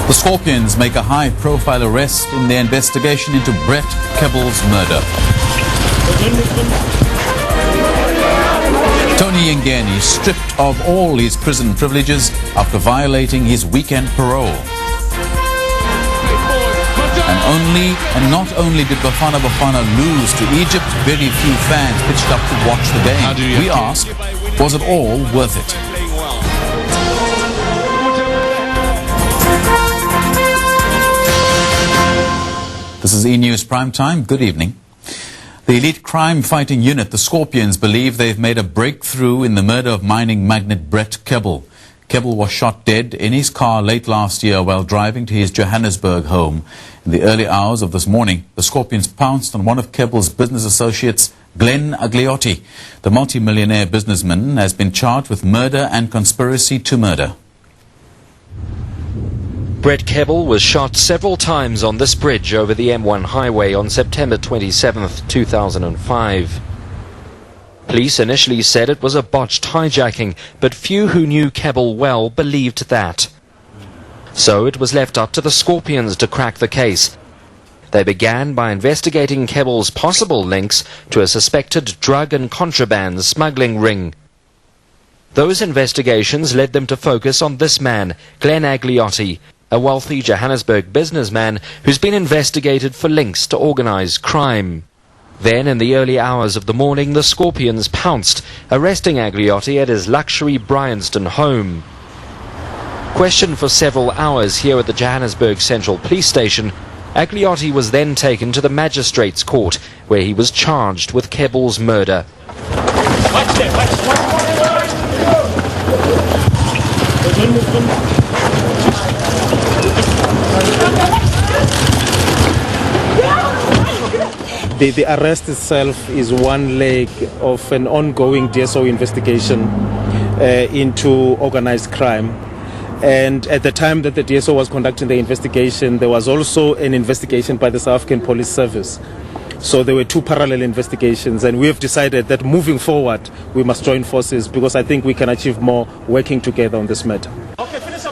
The Scorpions make a high-profile arrest in their investigation into Brett Kebble's murder. Tony Yengeni stripped of all his prison privileges after violating his weekend parole. And not only did Bafana Bafana lose to Egypt, very few fans pitched up to watch the game. We ask, was it all worth it? This is E-News Prime Time. Good evening. The elite crime-fighting unit, the Scorpions, believe they've made a breakthrough in the murder of mining magnate Brett Kebble. Kebble was shot dead in his car late last year while driving to his Johannesburg home. In the early hours of this morning, the Scorpions pounced on one of Kebble's business associates, Glenn Agliotti. The multi-millionaire businessman has been charged with murder and conspiracy to murder. Brett Kebble was shot several times on this bridge over the M1 highway on September 27, 2005. Police initially said it was a botched hijacking, but few who knew Kebble well believed that. So it was left up to the Scorpions to crack the case. They began by investigating Kebble's possible links to a suspected drug and contraband smuggling ring. Those investigations led them to focus on this man, Glenn Agliotti, a wealthy Johannesburg businessman who's been investigated for links to organized crime. Then, in the early hours of the morning, the Scorpions pounced, arresting Agliotti at his luxury Bryanston home. Questioned for several hours here at the Johannesburg Central Police Station, Agliotti was then taken to the Magistrates' Court, where he was charged with Kebble's murder. The arrest itself is one leg of an ongoing DSO investigation into organized crime. And at the time that the DSO was conducting the investigation, there was also an investigation by the South African Police Service. So there were two parallel investigations, and we have decided that moving forward, we must join forces because I think we can achieve more working together on this matter.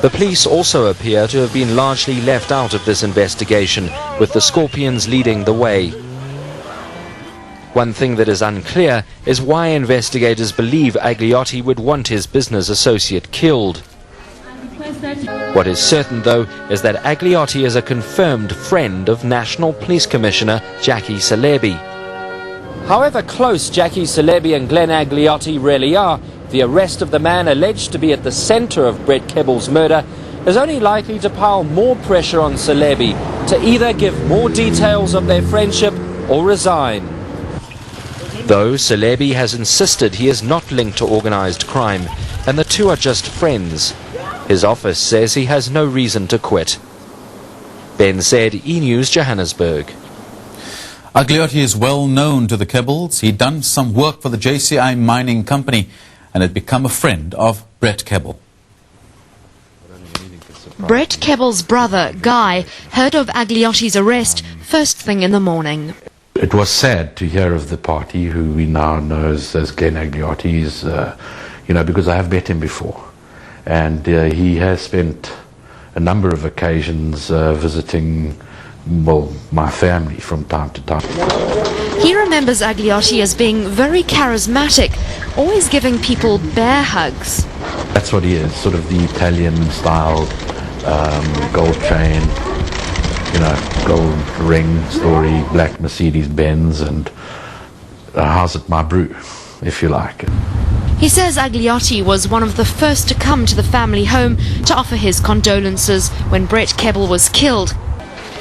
The police also appear to have been largely left out of this investigation, with the Scorpions leading the way. One thing that is unclear is why investigators believe Agliotti would want his business associate killed. What is certain, though, is that Agliotti is a confirmed friend of National Police Commissioner Jackie Selebi. However close Jackie Selebi and Glenn Agliotti really are, the arrest of the man alleged to be at the center of Brett Kebble's murder is only likely to pile more pressure on Selebi to either give more details of their friendship or resign. Though Selebi has insisted he is not linked to organized crime and the two are just friends, his office says he has no reason to quit. Ben said, E-News, Johannesburg. Agliotti is well known to the Kebbles. He'd done some work for the JCI mining company and had become a friend of Brett Kebble. Brett Kebble's brother, Guy, heard of Agliotti's arrest first thing in the morning. It was sad to hear of the party, who we now know as Glenn Agliotti's, because I have met him before. And he has spent a number of occasions visiting, my family from time to time. He remembers Agliotti as being very charismatic, always giving people bear hugs. That's what he is, sort of the Italian-style gold chain, gold ring story, black Mercedes-Benz, and how's it my brew, if you like. He says Agliotti was one of the first to come to the family home to offer his condolences when Brett Kebble was killed,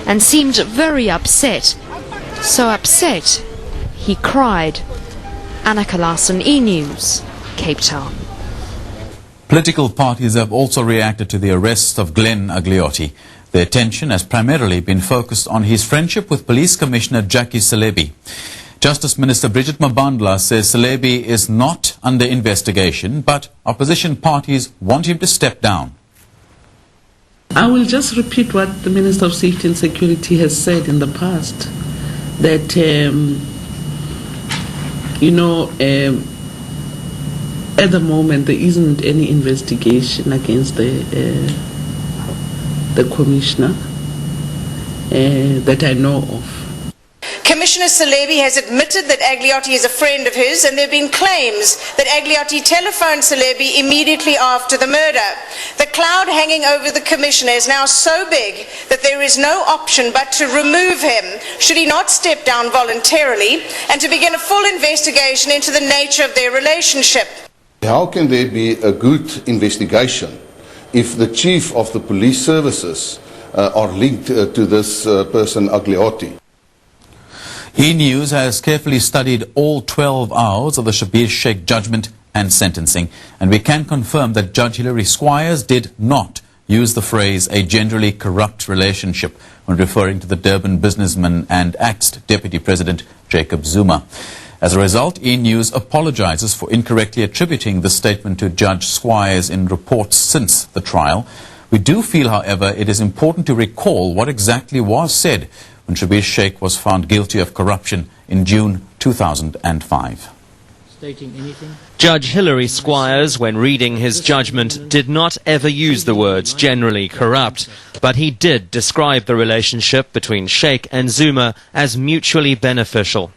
and seemed very upset. So upset, he cried. Annika Larson, E-News, Cape Town. Political parties have also reacted to the arrest of Glenn Agliotti. Their attention has primarily been focused on his friendship with Police Commissioner Jackie Selebi. Justice Minister Bridget Mabandla says Selebi is not under investigation, but opposition parties want him to step down. I will just repeat what the Minister of Safety and Security has said in the past, that, at the moment there isn't any investigation against the the commissioner that I know of. Commissioner Salebi has admitted that Agliotti is a friend of his, and there have been claims that Agliotti telephoned Salebi immediately after the murder. The cloud hanging over the commissioner is now so big that there is no option but to remove him, should he not step down voluntarily, and to begin a full investigation into the nature of their relationship. How can there be a good investigation if the chief of the police services are linked to this person Agliotti? E-News has carefully studied all 12 hours of the Shabir Sheikh judgment and sentencing, and we can confirm that Judge Hilary Squires did not use the phrase a generally corrupt relationship when referring to the Durban businessman and axed Deputy President Jacob Zuma. As a result, E-News apologizes for incorrectly attributing the statement to Judge Squires in reports since the trial. We do feel, however, it is important to recall what exactly was said when Shabir Sheikh was found guilty of corruption in June 2005. Judge Hilary Squires, when reading his judgment, did not ever use the words generally corrupt, but he did describe the relationship between Sheikh and Zuma as mutually beneficial.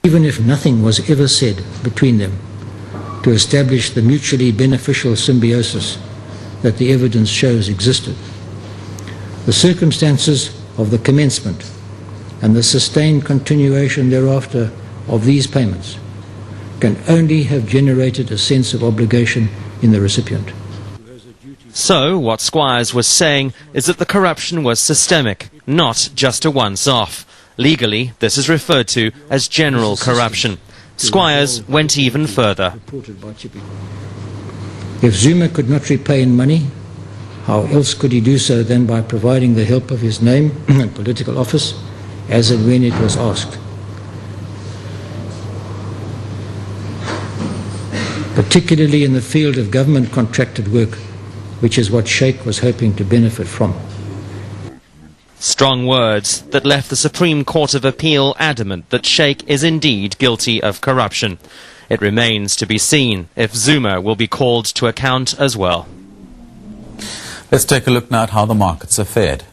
Even if nothing was ever said between them to establish the mutually beneficial symbiosis that the evidence shows existed, the circumstances of the commencement and the sustained continuation thereafter of these payments can only have generated a sense of obligation in the recipient. So, what Squires was saying is that the corruption was systemic, not just a once-off. Legally, this is referred to as general corruption. Squires went even further. If Zuma could not repay in money, how else could he do so than by providing the help of his name and political office, as and when it was asked? Particularly in the field of government contracted work, which is what Sheikh was hoping to benefit from. Strong words that left the Supreme Court of Appeal adamant that Sheikh is indeed guilty of corruption. It remains to be seen if Zuma will be called to account as well. Let's take a look now at how the markets have fared.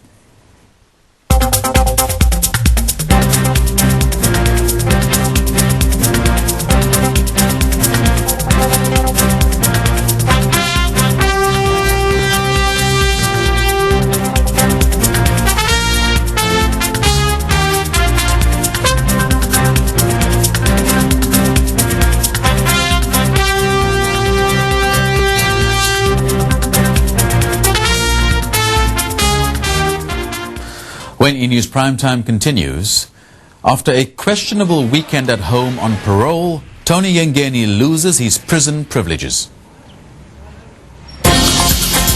When E-News Primetime continues, after a questionable weekend at home on parole, Tony Yengeni loses his prison privileges.